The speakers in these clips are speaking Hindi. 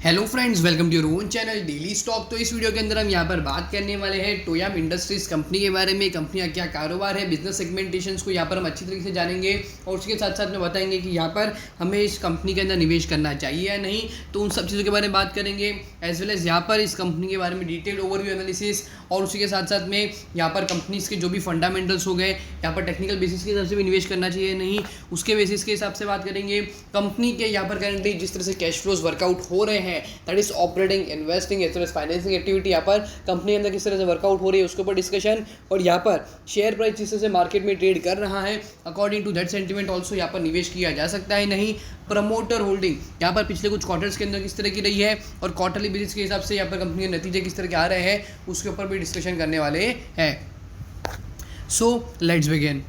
Hello friends, welcome to your own channel daily stock. तो इस वीडियो के अंदर हम यहाँ पर बात करने वाले हैं टोयाम इंडस्ट्रीज कंपनी के बारे में। कंपनी का क्या कारोबार है, बिजनेस सेगमेंटेशंस को यहाँ पर हम अच्छी तरीके से जानेंगे और उसके साथ साथ में बताएंगे कि यहाँ पर हमें इस कंपनी के अंदर निवेश करना चाहिए या नहीं। तो उन सब चीज़ों के बारे में बात करेंगे, एज वेल एज यहाँ पर इस कंपनी के बारे में डिटेल ओवरव्यू एनालिसिस, और उसी के साथ साथ में यहाँ पर कंपनीज के जो भी फंडामेंटल्स हो गए, यहाँ पर टेक्निकल बेसिस के हिसाब से भी निवेश करना चाहिए नहीं, उसके बेसिस के हिसाब से बात करेंगे। कंपनी के यहाँ पर करेंटली जिस तरह से कैश फ्लोज वर्कआउट हो रहे हैं, that is operating, investing as well as financing activity, यहाँ पर कंपनी के अंदर किस तरह से वर्कआउट हो रही है उसके ऊपर डिस्कशन, और यहाँ पर शेयर प्राइस जिस तरह से मार्केट में ट्रेड कर रहा है according to that sentiment also यहाँ पर निवेश किया जा सकता है नहीं। प्रमोटर होल्डिंग यहाँ पर पिछले कुछ क्वार्टर्स के अंदर किस तरह की रही है और क्वार्टरली बेसिस के हिसाब से यहाँ पर कंपनी के नतीजे किस तरह के आ रहे हैं उसके ऊपर भी डिस्कशन करने वाले हैं। So let's begin.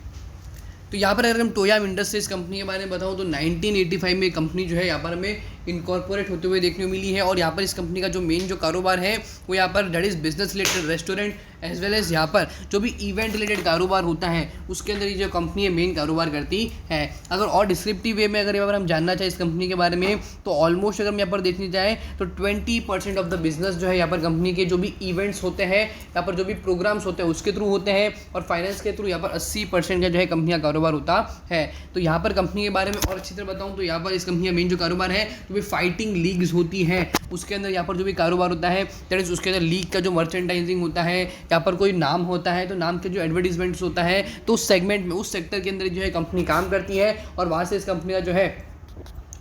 तो यहाँ पर अगर हम टोयाम इंडस्ट्रीज कंपनी के बारे में बताऊँ तो 1985 में कंपनी जो है यहाँ पर हमें इनकॉर्पोरेट होते हुए देखने को मिली है। और यहाँ पर इस कंपनी का जो मेन जो कारोबार है वो यहाँ पर that is business related restaurant, as well as यहाँ पर जो भी इवेंट रिलेटेड कारोबार होता है उसके अंदर ये जो कंपनी है मेन कारोबार करती है। अगर और डिस्क्रिप्टिव वे में अगर यहाँ पर हम जानना चाहें इस कंपनी के बारे में तो ऑलमोस्ट अगर हम यहाँ पर देखने जाएँ तो 20% ऑफ द बिजनेस जो है यहाँ पर कंपनी के जो भी इवेंट्स होते हैं, यहाँ पर जो भी प्रोग्राम्स होते हैं उसके थ्रू होते हैं, और फाइनेंस के थ्रू यहाँ पर 80% का जो है कंपनी का कारोबार होता है। तो यहाँ पर कंपनी के बारे में और अच्छी तरह बताऊँ तो यहाँ पर इस कंपनी का मेन जो कारोबार है जो भी फाइटिंग लीग्स होती हैं उसके अंदर यहाँ पर जो भी कारोबार होता है दैट इज उसके अंदर लीग का जो मर्चेंडाइजिंग होता है, यहाँ पर कोई नाम होता है तो नाम के जो एडवर्टीजमेंट्स होता है तो उस सेगमेंट में उस सेक्टर के अंदर जो है कंपनी काम करती है और वहाँ से इस कंपनी का जो है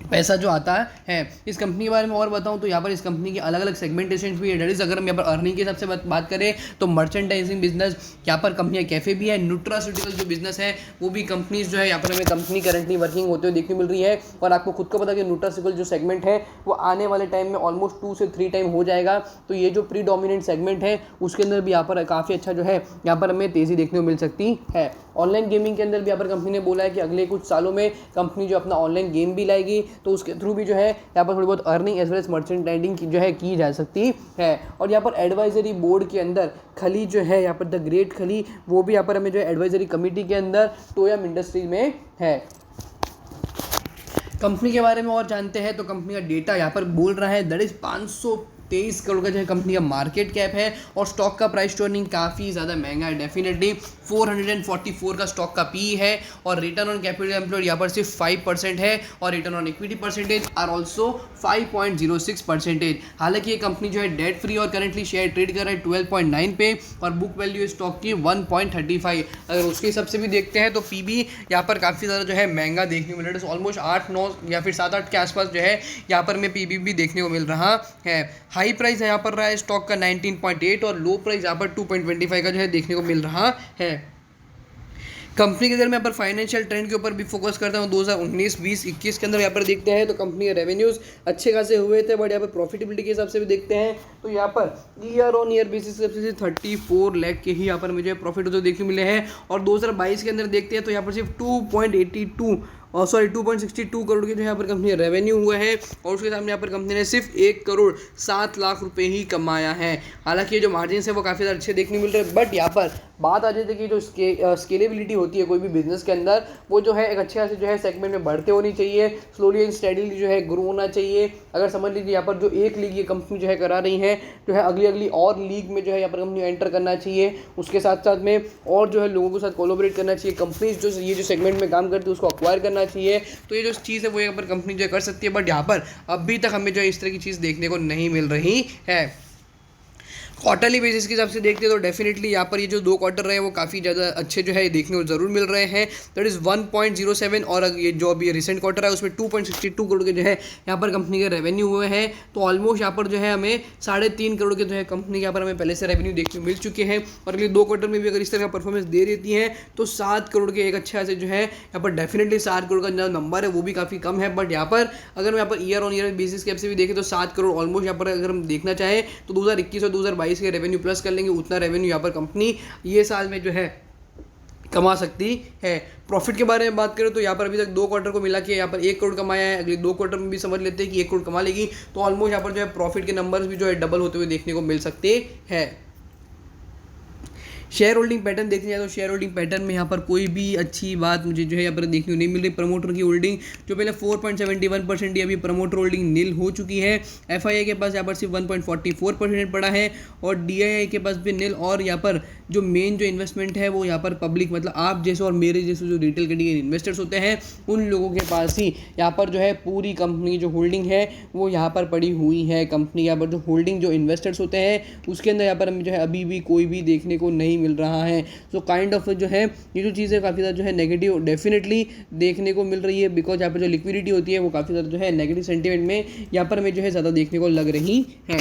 पैसा जो आता है। इस कंपनी के बारे में और बताऊं तो यहाँ पर इस कंपनी की अलग अलग सेगमेंटेशन भी है। डेट इज अगर हम यहाँ पर अर्निंग के हिसाब से बात करें तो मर्चेंडाइजिंग बिजनेस, यहाँ पर कंपनियाँ कैफे भी है, न्यूट्रास्यूटिकल जो बिजनेस है वो भी कंपनीज जो है यहाँ पर हमें कंपनी करंटली वर्किंग होते हुए देखने मिल रही है। और आपको खुद को पता कि न्यूट्रास्यूटिकल जो सेगमेंट है वो आने वाले टाइम में ऑलमोस्ट 2 से 3 टाइम हो जाएगा। तो ये जो प्रीडोमिनेंट सेगमेंट है उसके अंदर भी यहाँ पर काफ़ी अच्छा जो है यहाँ पर हमें तेज़ी देखने को मिल सकती है। ऑनलाइन गेमिंग के अंदर भी यहाँ पर कंपनी ने बोला है कि अगले कुछ सालों में कंपनी जो अपना ऑनलाइन गेम भी लाएगी तो उसके थ्रू भी जो है यहाँ पर थोड़ी बहुत earning as well as merchandising जो है की जा सकती है। और यहाँ पर एडवाइजरी बोर्ड के अंदर खली जो है यहाँ पर द ग्रेट खली वो भी यहाँ पर हमें जो है एडवाइजरी कमेटी के अंदर टोयाम इंडस्ट्रीज में है। कंपनी के बारे में और जानते हैं तो कंपनी का डेटा यहाँ पर बोल रहा है दैट इज 523 करोड़ का जो है कंपनी का मार्केट कैप है और स्टॉक का प्राइस टू अर्निंग काफ़ी ज़्यादा महंगा है। डेफिनेटली 444 का स्टॉक का पी है और रिटर्न ऑन कैपिटल एम्प्लॉयड यहाँ पर सिर्फ 5% है और return on equity percentage are also 5.06%। हालांकि ये कंपनी जो है डेट फ्री और करेंटली शेयर ट्रेड कर रहा है 12.9 पे और बुक वैल्यू स्टॉक की 1.35। अगर उसके हिसाब से भी देखते हैं तो पी भी यहाँ पर काफ़ी ज़्यादा जो है महंगा देखने को मिल रहा है। ऑलमोस्ट 8-9 या फिर 7-8 के आसपास जो है यहाँ पर हमें पी भी देखने को मिल रहा है। हाई प्राइस यहाँ पर रहा है स्टॉक का 19.8 और लो प्राइस यहाँ पर 2.25 का जो है देखने को मिल रहा है। कंपनी के अगर मैं यहाँ पर फाइनेंशियल ट्रेंड के ऊपर भी फोकस करता हूँ 2019, 20, 21 के अंदर यहाँ पर देखते हैं तो कंपनी के रेवेन्यूज़ अच्छे खासे हुए थे, बट यहाँ पर प्रॉफिटेबिलिटी के हिसाब से भी देखते हैं तो यहाँ per year on year basis से 34 लाख के ही यहाँ पर मुझे प्रॉफिट होते देखने मिले हैं। और 2022 के अंदर देखते हैं तो यहाँ पर सिर्फ 2.62 करोड़ के जो यहाँ पर कंपनी रेवेन्यू हुए हैं और उसके सामने यहाँ पर कंपनी ने सिर्फ 1 करोड़ 7 लाख रुपए ही कमाया है। हालांकि ये जो मार्जिन है वो काफ़ी ज़्यादा अच्छे देखने मिल रहे हैं, बट यहाँ पर बात आ जाती है कि जो स्केलेबिलिटी होती है कोई भी बिजनेस के अंदर वो जो है एक अच्छे खासे जो है सेगमेंट में बढ़ते होनी चाहिए, स्लोली एंड स्टेडीली जो है ग्रो होना चाहिए। अगर समझ लीजिए यहाँ पर जो एक लीग ये कंपनी जो है करा रही है जो है अगली और लीग में जो है यहाँ पर कंपनी एंटर करना चाहिए, उसके साथ साथ में और जो है लोगों के साथ कोलैबोरेट करना चाहिए, कंपनीज जो ये जो सेगमेंट में काम करती है उसको अक्वायर करना चाहिए। तो ये जो चीज़ है वो यहाँ पर कंपनी जो कर सकती है, बट यहाँ पर अभी तक हमें जो इस तरह की चीज़ देखने को नहीं मिल रही है। क्वार्टरली बेसिस के हिसाब से देखते हैं तो डेफिनेटली यहाँ पर ये जो 2 क्वार्टर रहे वो काफ़ी ज़्यादा अच्छे जो है देखने को ज़रूर मिल रहे हैं। दैट इज़ 1.07 और ये जो अभी रिसेंट क्वार्टर है उसमें 2.62 करोड़ के जो है यहाँ पर कंपनी के रेवेन्यू हुए हैं। तो ऑलमोस्ट यहाँ पर जो है हमें 3.5 करोड़ के जो है कंपनी के यहाँ पर हमें पहले से रेवेन्यू देखने को मिल चुके हैं और अगले 2 क्वार्टर में भी अगर इस तरह का परफॉर्मेंस दे देती है तो 7 करोड़ के एक अच्छा से जो है यहाँ पर डेफिनेटली 7 करोड़ का जो नंबर है वो भी काफ़ी कम है। बट यहाँ पर अगर हम यहाँ per year on year basis के से भी देखें तो 7 करोड़ ऑलमोस्ट यहाँ पर अगर हम देखना चाहें तो 2021 और 2022 के रेवेन्यू प्लस लेंगे उतना रेवेन्यू यहाँ पर कंपनी ये साल में जो है कमा सकती है। प्रॉफिट के बारे में बात करें तो यहाँ पर अभी तक 2 क्वार्टर को मिला के यहाँ पर 1 करोड़ कमाया है, अगले 2 क्वार्टर में भी समझ लेते हैं कि 1 करोड़ कमा लेगी तो ऑलमोस्ट यहाँ पर जो है प्रॉफिट के नंबर्स भी जो है डबल होते हुए देखने को मिल सकते हैं। शेयर होल्डिंग पैटर्न देखने जाए तो शेयर होल्डिंग पैटर्न में यहाँ पर कोई भी अच्छी बात मुझे जो है यहाँ पर देखने को नहीं मिल रही। प्रमोटर की होल्डिंग जो पहले 4.71% थी, अभी प्रमोटर होल्डिंग नील हो चुकी है। एफआईआई के पास यहाँ पर सिर्फ 1.44% पड़ा है और डीआईआई के पास भी नील। और यहाँ पर जो मेन जो इन्वेस्टमेंट है वो यहाँ पर पब्लिक मतलब आप जैसे और मेरे जैसे जो रिटेल कैटेगरी इन्वेस्टर्स होते हैं उन लोगों के पास ही यहाँ पर जो है पूरी कंपनी जो होल्डिंग है वो यहाँ पर पड़ी हुई है। कंपनी यहाँ पर जो होल्डिंग जो इन्वेस्टर्स होते हैं उसके अंदर यहाँ पर हमें जो है अभी भी कोई भी देखने को नहीं मिल रहा है। सो काइंड ऑफ जो है ये जो चीज़ें काफ़ी ज़्यादा जो है नेगेटिव डेफिनेटली देखने को मिल रही है, बिकॉज यहाँ पर जो लिक्विडिटी होती है वो काफ़ी ज़्यादा जो है नेगेटिव सेंटीमेंट में यहाँ पर हमें जो है ज़्यादा देखने को लग रही है।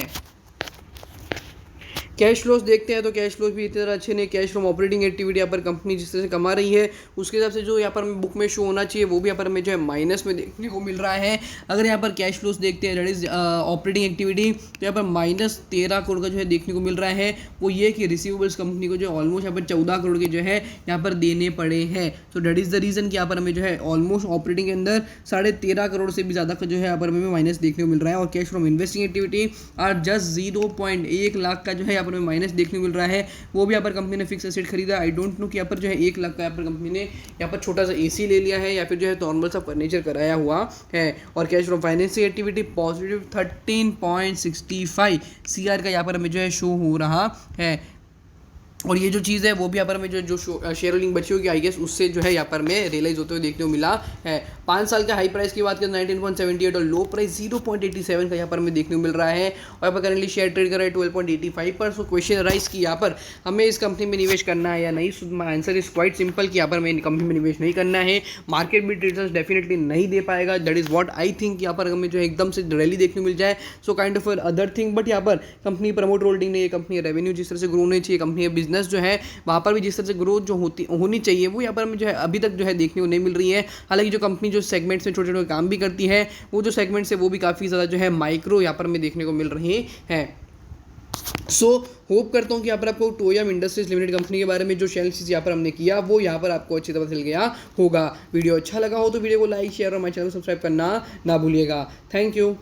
कैश फ्लोज देखते हैं तो कैश फ्लोज भी इतनी तरह अच्छे नहीं। कैश फ्रॉम ऑपरेटिंग एक्टिविटी यहाँ पर कंपनी जिस तरह से कमा रही है उसके हिसाब से जो यहाँ पर बुक में शो होना चाहिए वो भी यहाँ पर हमें जो है माइनस में देखने को मिल रहा है। अगर यहाँ पर कैश फ्लोज देखते हैं दैट इज ऑपरेटिंग एक्टिविटी तो यहाँ पर -13 करोड़ का जो है देखने को मिल रहा है। वो ये कि रिसीवेबल्स कंपनी को जो ऑलमोस्ट यहाँ पर 14 करोड़ के जो है यहाँ पर देने पड़े हैं। So that is the reason कि यहाँ पर हमें जो है ऑलमोस्ट ऑपरेटिंग के अंदर 13.5 करोड़ से भी ज़्यादा का जो है यहाँ पर हमें माइनस देखने को मिल रहा है। और कैश फ्रॉम इन्वेस्टिंग एक्टिविटी और जस्ट 0.1 लाख का जो है यहाँ पर हमें माइनस देखने को मिल रहा है। वो भी यहाँ पर कंपनी ने फिक्स एसेट खरीदा। आई डोंट नो कि यहाँ पर जो है 1 लाख का यहाँ पर कंपनी ने यहाँ पर छोटा सा एसी ले लिया है या फिर जो है नॉर्मल सा फर्नीचर कराया हुआ है। और cash from financing activity positive 13.65 CR का यहाँ पर हमें जो है शो हो रहा है। और ये जो चीज़ है वो भी यहाँ पर हमें जो शेयर होल्डिंग बची होगी आई गेस उससे जो है यहाँ पर हमें रियलाइज होते हुए देखने को मिला है। 5 साल का हाई प्राइस की बात करें 19.78 और लो प्राइस 0.87 का यहाँ पर हमें देखने को मिल रहा है। और यहाँ पर करेंटली शेयर ट्रेड कर रहा है 12.85 पर। सो क्वेश्चन राइज की यहाँ पर हमें इस कंपनी में निवेश करना है या नहीं। So my answer is quite simple कि यहाँ पर हमें कंपनी में निवेश नहीं करना है। मार्केट भी रिटर्न्स डेफिनेटली नहीं दे पाएगा। That is what I think. यहाँ पर हमें जो है एकदम से रैली देखने को मिल जाए so kind of other thing. But यहाँ पर कंपनी प्रमोट होल्डिंग नहीं है, कंपनी रेवेन्यू जिस तरह से ग्रो होनी चाहिए, कंपनी बिजनेस जो है वहाँ पर भी जिस तरह से ग्रोथ जो होनी चाहिए वो यहाँ पर हमें जो है अभी तक जो है देखने को नहीं मिल रही है। हालांकि जो कंपनी जो सेगमेंट्स में छोटे छोटे काम भी करती है वो जो सेगमेंट्स है वो भी काफ़ी ज़्यादा जो है माइक्रो यहाँ पर हमें देखने को मिल रही है। सो होप करता हूँ कि यहाँ पर आपको टोयम इंडस्ट्रीज लिमिटेड कंपनी के बारे में जो एनालिसिस यहाँ पर हमने किया वो यहाँ पर आपको अच्छी तरह चल गया होगा। वीडियो अच्छा लगा हो तो वीडियो को लाइक शेयर और हमारे चैनल को सब्सक्राइब करना ना भूलिएगा। Thank you.